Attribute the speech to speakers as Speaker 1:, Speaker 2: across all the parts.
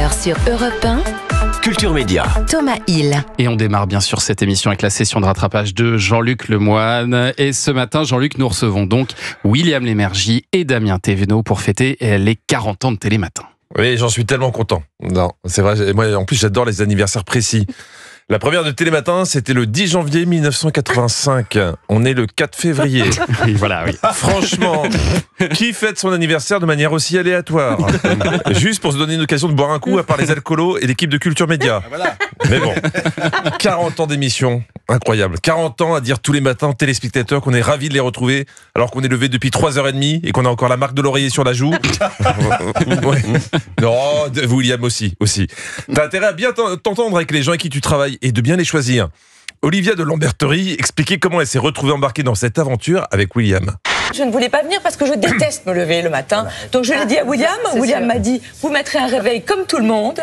Speaker 1: 13h sur Europe 1.
Speaker 2: Culture Média.
Speaker 1: Thomas Hill.
Speaker 3: Et on démarre bien sûr cette émission avec la session de rattrapage de Jean-Luc Lemoyne. Et ce matin, Jean-Luc, nous recevons donc William Lémergie et Damien Thévenot pour fêter les 40 ans de Télématin.
Speaker 4: Oui, j'en suis tellement content. Non, c'est vrai, moi en plus j'adore les anniversaires précis. La première de Télématin, c'était le 10 janvier 1985. On est le 4 février.
Speaker 3: Oui, voilà, oui.
Speaker 4: Franchement, qui fête son anniversaire de manière aussi aléatoire? Juste pour se donner une occasion de boire un coup, à part les alcoolos et l'équipe de Culture Média.
Speaker 5: Voilà.
Speaker 4: Mais bon, 40 ans d'émission, incroyable. 40 ans à dire tous les matins aux téléspectateurs qu'on est ravis de les retrouver, alors qu'on est levé depuis 3h30 et qu'on a encore la marque de l'oreiller sur la joue. Ouais. Non, William aussi. T'as intérêt à bien t'entendre avec les gens avec qui tu travailles et de bien les choisir. Olivia de Lamberterie expliquait comment elle s'est retrouvée embarquée dans cette aventure avec William.
Speaker 6: Je ne voulais pas venir parce que je déteste me lever le matin. Donc je l'ai dit à William. William m'a dit, vous mettrez un réveil comme tout le monde.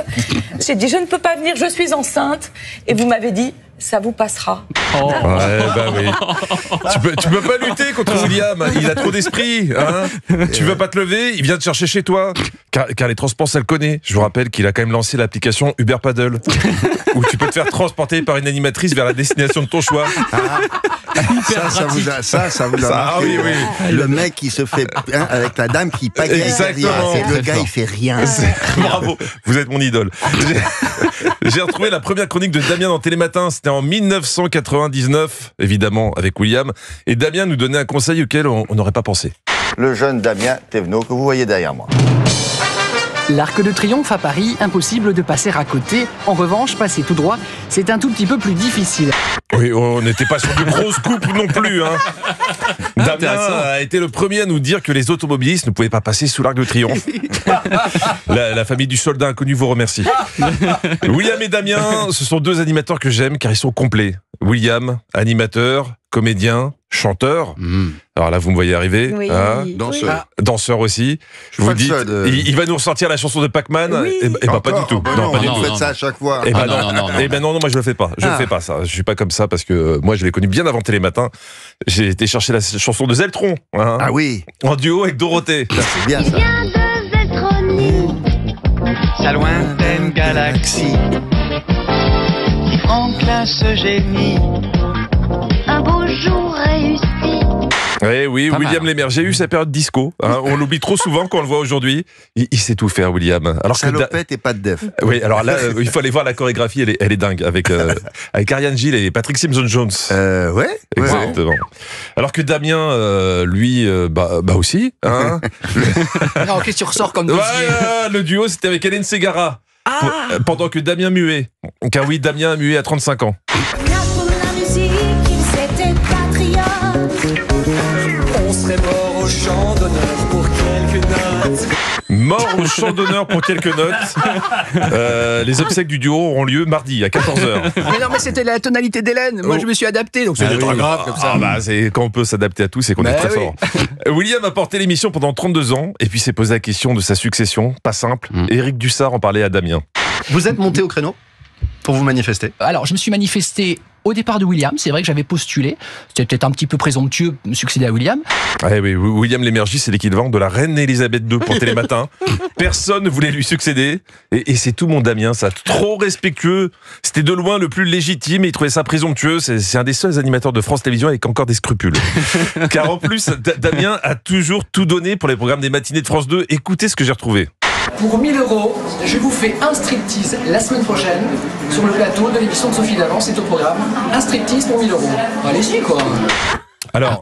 Speaker 6: J'ai dit, je ne peux pas venir, je suis enceinte. Et vous m'avez dit, ça vous passera.
Speaker 4: Oh. Ouais, bah oui. Tu peux pas lutter contre William. Il a trop d'esprit. Hein, tu veux pas te lever, il vient te chercher chez toi. Car les transports, ça le connaît. Je vous rappelle qu'il a quand même lancé l'application Uber Paddle, où tu peux te faire transporter par une animatrice vers la destination de ton choix.
Speaker 5: Ça vous a
Speaker 4: Ah oui.
Speaker 5: Le mec qui se fait avec la dame qui pagaille.
Speaker 4: Exactement.
Speaker 5: Le gars, il fait rien.
Speaker 4: Bravo, vous êtes mon idole. J'ai retrouvé la première chronique de Damien dans Télématin. C'était en 1999, évidemment, avec William. Et Damien nous donnait un conseil auquel on n'aurait pas pensé.
Speaker 7: Le jeune Damien Thévenot que vous voyez derrière moi.
Speaker 8: L'Arc de Triomphe à Paris, impossible de passer à côté. En revanche, passer tout droit, c'est un tout petit peu plus difficile.
Speaker 4: Oui, on n'était pas sur de grosses coupes non plus. Hein. Damien a été le premier à nous dire que les automobilistes ne pouvaient pas passer sous l'Arc de Triomphe. La famille du soldat inconnu vous remercie. William et Damien, ce sont deux animateurs que j'aime car ils sont complets. William, animateur, comédien, chanteur. Alors là, vous me voyez arriver.
Speaker 6: Oui.
Speaker 4: Hein, danseur aussi. Je vous dis, il va nous ressortir la chanson de Pac-Man.
Speaker 6: Oui.
Speaker 4: Et pas du tout.
Speaker 5: Non,
Speaker 4: pas du
Speaker 5: vous
Speaker 4: tout.
Speaker 5: faites ça à chaque fois.
Speaker 4: Non, moi je le fais pas. Je le fais pas ça. Je suis pas comme ça parce que moi je l'ai connu bien avant Télématin. J'ai été chercher la chanson de Zeltron. Hein,
Speaker 5: Ah oui.
Speaker 4: en duo avec Dorothée.
Speaker 5: C'est bien ça.
Speaker 9: Sa lointaine galaxie qui franklin ce génie.
Speaker 10: Un beau jour réussi.
Speaker 4: Oui, William Lémergie a eu sa période disco. Hein, on l'oublie trop souvent quand on le voit aujourd'hui. Il sait tout faire, William. Alors
Speaker 5: Salopette et pas de def.
Speaker 4: Oui, alors là, il faut aller voir la chorégraphie. Elle est dingue avec Ariane Gilles et Patrick Simpson-Jones.
Speaker 5: Ouais.
Speaker 4: Exactement. Alors que Damien, lui, aussi. Hein.
Speaker 8: Non, qu'est-ce que tu ressors comme dossier?
Speaker 4: Le duo, c'était avec Hélène Ségara. Pendant que Damien muait. Car oui, Damien a mué à 35 ans.
Speaker 9: On serait mort au champ d'honneur pour quelques notes.
Speaker 4: Mort au champ d'honneur pour quelques notes. Les obsèques du duo auront lieu mardi à 14h.
Speaker 8: Mais c'était la tonalité d'Hélène. Moi, je me suis adapté, donc c'est pas grave comme ça.
Speaker 4: C'est quand on peut s'adapter à tout, c'est qu'on est très fort. William a porté l'émission pendant 32 ans et puis s'est posé la question de sa succession. Pas simple. Éric Dussard en parlait à Damien.
Speaker 2: Vous êtes monté au créneau pour vous manifester?
Speaker 8: Alors, je me suis manifesté au départ de William. C'est vrai que j'avais postulé. C'était peut-être un petit peu présomptueux de succéder à William.
Speaker 4: Oui, William Lémergie, c'est l'équivalent de la reine Elisabeth II pour Télématin. Personne ne voulait lui succéder. Et c'est tout mon Damien, ça. Trop respectueux. C'était de loin le plus légitime et il trouvait ça présomptueux. C'est un des seuls animateurs de France Télévisions avec encore des scrupules. Car en plus, Damien a toujours tout donné pour les programmes des matinées de France 2. Écoutez ce que j'ai retrouvé.
Speaker 8: Pour 1 000 €, je vous fais un striptease la semaine prochaine sur le plateau de l'émission de Sophie Davant, c'est au programme. Un striptease pour 1 000 €. Allez-y, quoi.
Speaker 4: Alors,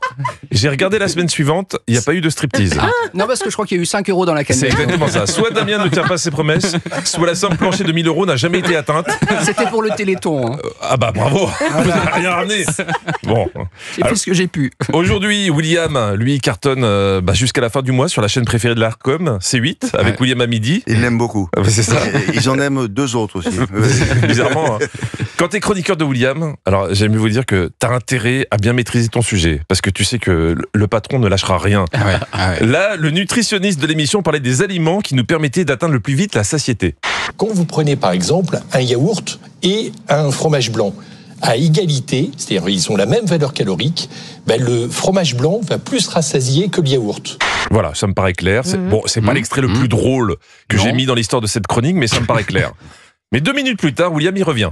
Speaker 4: j'ai regardé la semaine suivante, il n'y a pas eu de striptease.
Speaker 8: Non, parce que je crois qu'il y a eu 5 € dans la cagnotte.
Speaker 4: C'est exactement ça. Soit Damien ne tient pas ses promesses, soit la somme planchée de 1 000 € n'a jamais été atteinte.
Speaker 8: C'était pour le Téléthon.
Speaker 4: Bravo. Vous n'avez rien ramené. Bon.
Speaker 8: J'ai fait ce que j'ai pu.
Speaker 4: Aujourd'hui, William, lui, cartonne jusqu'à la fin du mois sur la chaîne préférée de l'Arcom, C8, avec William à midi.
Speaker 5: Il l'aime beaucoup.
Speaker 4: C'est ça.
Speaker 5: Ils en aiment 2 autres aussi.
Speaker 4: Bizarrement. Hein. Quand tu es chroniqueur de William, alors j'aime mieux vous dire que tu as intérêt à bien maîtriser ton sujet. Parce que tu sais que le patron ne lâchera rien. Là, le nutritionniste de l'émission parlait des aliments qui nous permettaient d'atteindre le plus vite la satiété.
Speaker 11: Quand vous prenez par exemple un yaourt et un fromage blanc, à égalité, c'est-à-dire ils ont la même valeur calorique, le fromage blanc va plus rassasier que le yaourt.
Speaker 4: Voilà, ça me paraît clair. C'est pas l'extrait le plus drôle que j'ai mis dans l'histoire de cette chronique, mais ça me paraît clair. Mais 2 minutes plus tard, William y revient.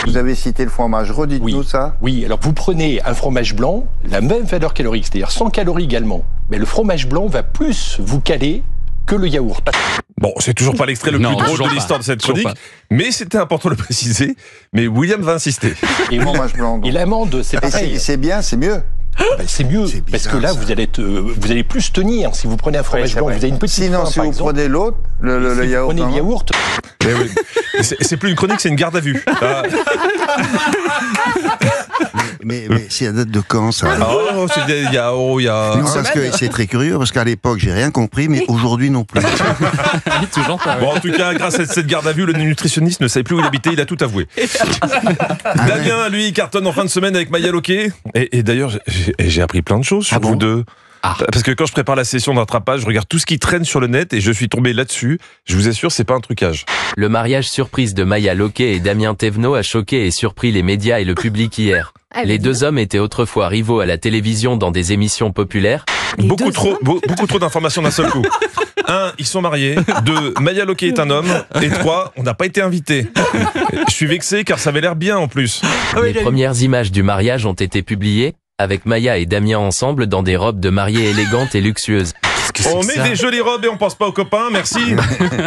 Speaker 7: Vous avez cité le fromage, redites-nous ça.
Speaker 11: Oui, alors vous prenez un fromage blanc, la même valeur calorique, c'est-à-dire 100 calories également, mais le fromage blanc va plus vous caler que le yaourt.
Speaker 4: Bon, c'est toujours pas l'extrait le plus drôle de l'histoire de cette chronique, mais c'était important de le préciser, mais William va insister.
Speaker 11: Et fromage blanc. Et l'amande, c'est pareil.
Speaker 7: C'est bien, c'est mieux.
Speaker 11: C'est mieux, parce que là, vous allez plus tenir. Si vous prenez un fromage blanc, vous avez une petite
Speaker 7: Sinon, si vous prenez l'autre, le yaourt.
Speaker 11: Prenez le yaourt.
Speaker 4: C'est plus une chronique, c'est une garde à vue.
Speaker 5: Mais c'est à date de quand, ça?
Speaker 4: Il y a...
Speaker 5: Non, parce que c'est très curieux, parce qu'à l'époque, j'ai rien compris, mais aujourd'hui non plus.
Speaker 3: Toujours pas.
Speaker 4: Bon, en tout cas, grâce à cette garde à vue, le nutritionniste ne savait plus où il habitait, il a tout avoué. Damien, lui, il cartonne en fin de semaine avec Maya Loquet. Et d'ailleurs, j'ai appris plein de choses sur vous deux. Parce que quand je prépare la session de rattrapage, je regarde tout ce qui traîne sur le net et je suis tombé là-dessus. Je vous assure, c'est pas un trucage.
Speaker 12: Le mariage surprise de Maya Loquet et Damien Thévenot a choqué et surpris les médias et le public hier. Les deux hommes étaient autrefois rivaux à la télévision dans des émissions populaires.
Speaker 4: Beaucoup trop d'informations d'un seul coup. 1, ils sont mariés. 2, Maya Loquet est un homme. Et 3, on n'a pas été invités. Je suis vexé car ça avait l'air bien en plus.
Speaker 12: Les premières images du mariage ont été publiées, avec Maya et Damien ensemble dans des robes de mariée élégantes et luxueuses.
Speaker 4: On met des jolies robes et on pense pas aux copains, merci.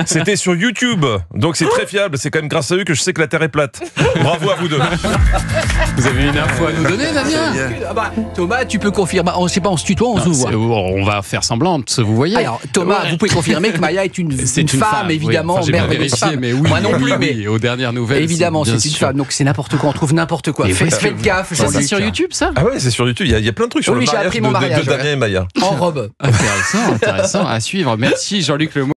Speaker 4: C'était sur YouTube, donc c'est très fiable. C'est quand même grâce à eux que je sais que la Terre est plate. Bravo à vous deux.
Speaker 3: Vous avez une info à nous donner, Damien?
Speaker 13: Thomas, tu peux confirmer. On sait pas, on se tutoie, on se voit.
Speaker 3: On va faire semblant de se vous voyez.
Speaker 13: Alors, Thomas, vous pouvez confirmer que Maya est une femme, évidemment, merveilleuse femme.
Speaker 3: Mais oui,
Speaker 13: moi non plus, mais
Speaker 3: aux dernières nouvelles.
Speaker 13: Évidemment, c'est une femme, donc c'est n'importe quoi. On trouve n'importe quoi. Faites gaffe.
Speaker 3: Ça, c'est sur YouTube, ça?
Speaker 4: Ah ouais, c'est sur YouTube. Il y a plein de trucs sur le mariage de Damien et Maya.
Speaker 13: En robe.
Speaker 3: Intéressant à suivre. Merci Jean-Luc Lemoyne.